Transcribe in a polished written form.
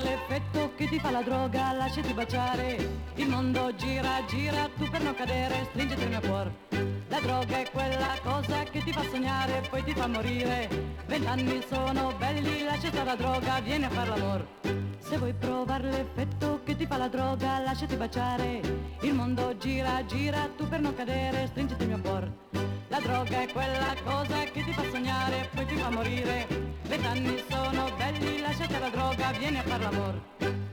l'effetto che ti fa la droga, lasciati baciare. Il mondo gira, gira, tu per non cadere, stringiti il mio cuore. La droga è quella cosa che ti fa sognare, poi ti fa morire. 20 anni sono belli, lascia stare la droga, vieni a far l'amor. Se vuoi provare l'effetto che ti fa la droga, lasciati baciare. Il mondo gira, gira, tu per non cadere, stringiti il mio cuore. La droga è quella cosa che ti fa sognare, poi ti fa morire. 20 anni sono belli, lasciate la droga, vieni a far l'amor.